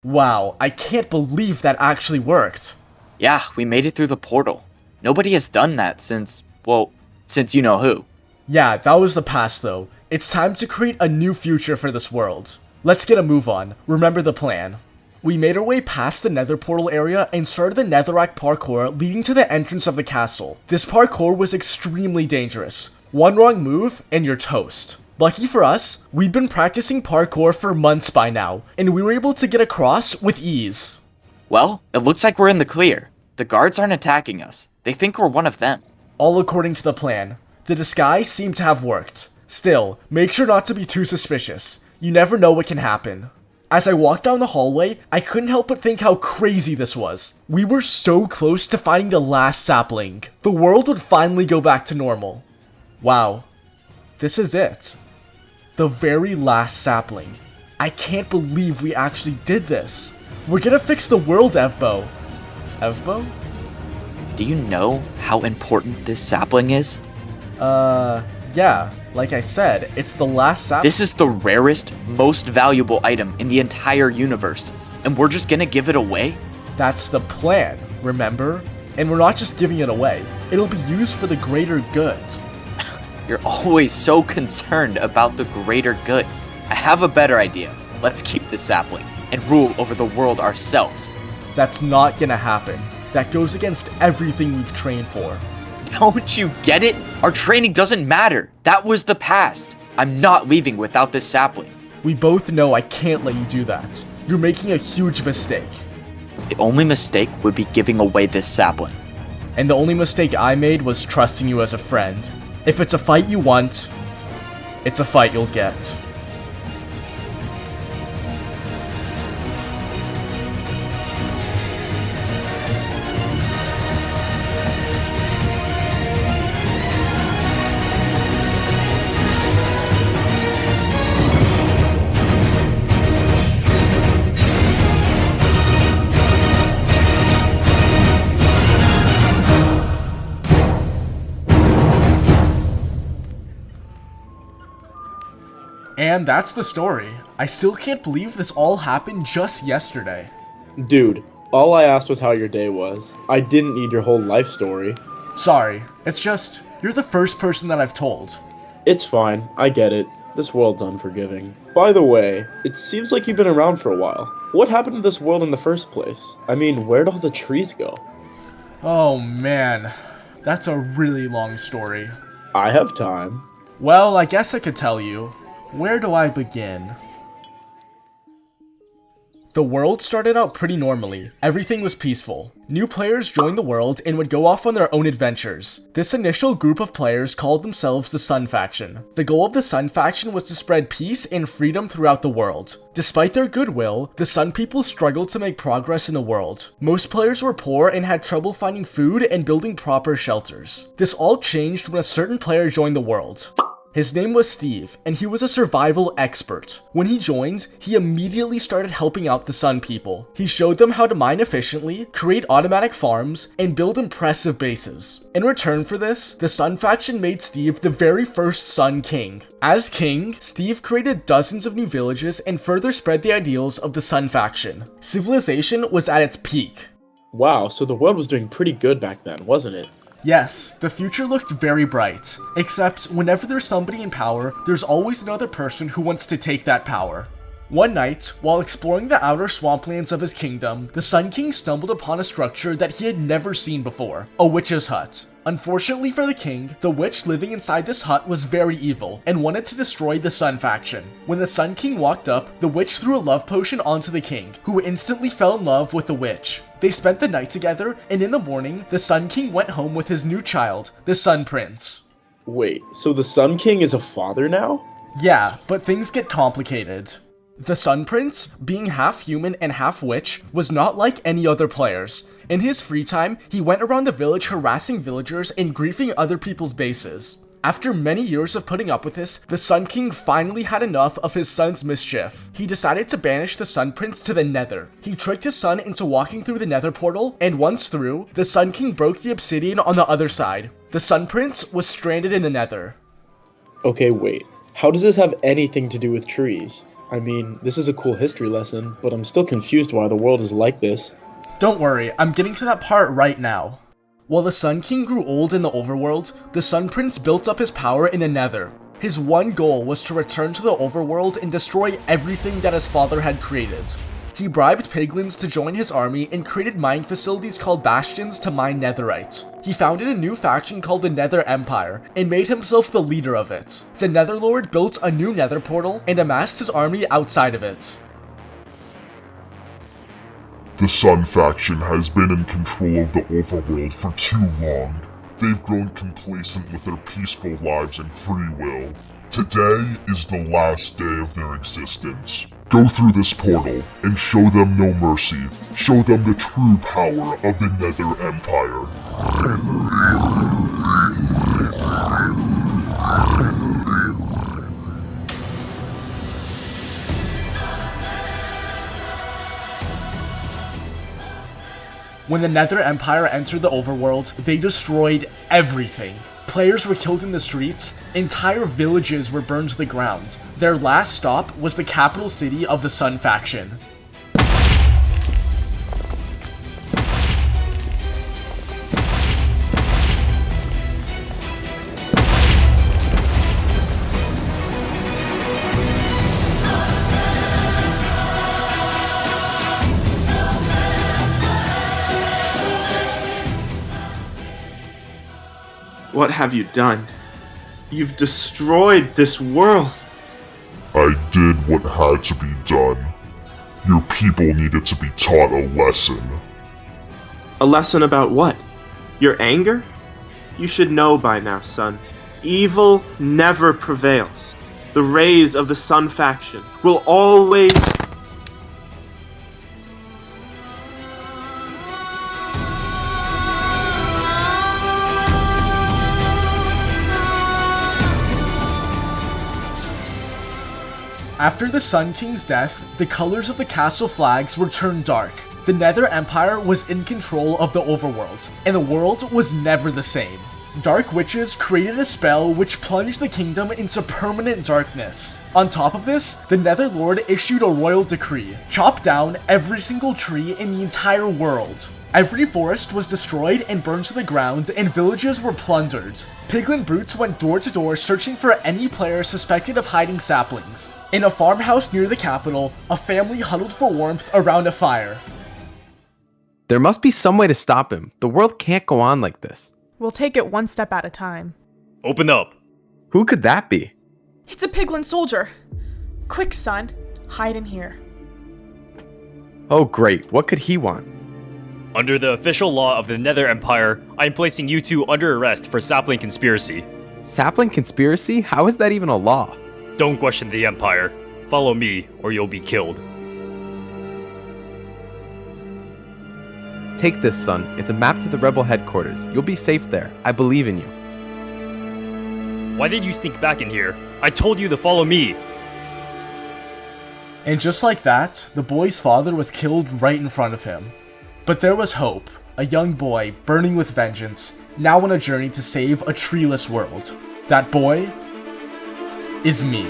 Wow, I can't believe that actually worked. Yeah, we made it through the portal. Nobody has done that since you know who. Yeah, that was the past though. It's time to create a new future for this world. Let's get a move on. Remember the plan. We made our way past the Nether portal area and started the Netherrack parkour leading to the entrance of the castle. This parkour was extremely dangerous. One wrong move and you're toast. Lucky for us, we'd been practicing parkour for months by now, and we were able to get across with ease. Well, it looks like we're in the clear. The guards aren't attacking us. They think we're one of them. All according to the plan. The disguise seemed to have worked. Still, make sure not to be too suspicious. You never know what can happen. As I walked down the hallway, I couldn't help but think how crazy this was. We were so close to finding the last sapling. The world would finally go back to normal. Wow. This is it. The very last sapling. I can't believe we actually did this. We're gonna fix the world, Evbo. Evbo? Do you know how important this sapling is? Yeah. Like I said, it's the last sapling. This is the rarest, most valuable item in the entire universe. And we're just gonna give it away? That's the plan, remember? And we're not just giving it away. It'll be used for the greater good. You're always so concerned about the greater good. I have a better idea. Let's keep this sapling and rule over the world ourselves. That's not gonna happen. That goes against everything we've trained for. Don't you get it? Our training doesn't matter. That was the past. I'm not leaving without this sapling. We both know I can't let you do that. You're making a huge mistake. The only mistake would be giving away this sapling. And the only mistake I made was trusting you as a friend. If it's a fight you want, it's a fight you'll get. And that's the story. I still can't believe this all happened just yesterday. Dude, all I asked was how your day was. I didn't need your whole life story. Sorry, it's just, you're the first person that I've told. It's fine, I get it. This world's unforgiving. By the way, it seems like you've been around for a while. What happened to this world in the first place? I mean, where'd all the trees go? Oh man, that's a really long story. I have time. Well, I guess I could tell you. Where do I begin? The world started out pretty normally. Everything was peaceful. New players joined the world and would go off on their own adventures. This initial group of players called themselves the Sun Faction. The goal of the Sun Faction was to spread peace and freedom throughout the world. Despite their goodwill, the Sun people struggled to make progress in the world. Most players were poor and had trouble finding food and building proper shelters. This all changed when a certain player joined the world. His name was Steve, and he was a survival expert. When he joined, he immediately started helping out the Sun people. He showed them how to mine efficiently, create automatic farms, and build impressive bases. In return for this, the Sun faction made Steve the very first Sun King. As king, Steve created dozens of new villages and further spread the ideals of the Sun faction. Civilization was at its peak. Wow, so the world was doing pretty good back then, wasn't it? Yes, the future looked very bright, except whenever there's somebody in power, there's always another person who wants to take that power. One night, while exploring the outer swamplands of his kingdom, the Sun King stumbled upon a structure that he had never seen before, a witch's hut. Unfortunately for the king, the witch living inside this hut was very evil and wanted to destroy the Sun faction. When the Sun King walked up, the witch threw a love potion onto the king, who instantly fell in love with the witch. They spent the night together, and in the morning, the Sun King went home with his new child, the Sun Prince. Wait, so the Sun King is a father now? Yeah, but things get complicated. The Sun Prince, being half human and half witch, was not like any other players. In his free time, he went around the village harassing villagers and griefing other people's bases. After many years of putting up with this, the Sun King finally had enough of his son's mischief. He decided to banish the Sun Prince to the Nether. He tricked his son into walking through the Nether portal, and once through, the Sun King broke the obsidian on the other side. The Sun Prince was stranded in the Nether. Okay, wait. How does this have anything to do with trees? I mean, this is a cool history lesson, but I'm still confused why the world is like this. Don't worry, I'm getting to that part right now. While the Sun King grew old in the overworld, the Sun Prince built up his power in the Nether. His one goal was to return to the overworld and destroy everything that his father had created. He bribed piglins to join his army and created mining facilities called bastions to mine netherite. He founded a new faction called the Nether Empire and made himself the leader of it. The Netherlord built a new Nether portal and amassed his army outside of it. The Sun faction has been in control of the overworld for too long. They've grown complacent with their peaceful lives and free will. Today is the last day of their existence. Go through this portal and show them no mercy. Show them the true power of the Nether Empire. When the Nether Empire entered the overworld, they destroyed everything. Players were killed in the streets, entire villages were burned to the ground. Their last stop was the capital city of the Sun faction. What have you done? You've destroyed this world. I did what had to be done. Your people needed to be taught a lesson. A lesson about what? Your anger? You should know by now, son. Evil never prevails. The rays of the Sun faction will always... After the Sun King's death, the colors of the castle flags were turned dark. The Nether Empire was in control of the overworld, and the world was never the same. Dark witches created a spell which plunged the kingdom into permanent darkness. On top of this, the Netherlord issued a royal decree: chop down every single tree in the entire world. Every forest was destroyed and burned to the ground, and villages were plundered. Piglin brutes went door to door searching for any player suspected of hiding saplings. In a farmhouse near the capital, a family huddled for warmth around a fire. There must be some way to stop him. The world can't go on like this. We'll take it one step at a time. Open up. Who could that be? It's a piglin soldier. Quick, son. Hide in here. Oh great, what could he want? Under the official law of the Nether Empire, I am placing you two under arrest for sapling conspiracy. Sapling conspiracy? How is that even a law? Don't question the Empire. Follow me, or you'll be killed. Take this, son. It's a map to the rebel headquarters. You'll be safe there. I believe in you. Why did you sneak back in here? I told you to follow me. And just like that, the boy's father was killed right in front of him. But there was hope, a young boy burning with vengeance, now on a journey to save a treeless world. That boy is me.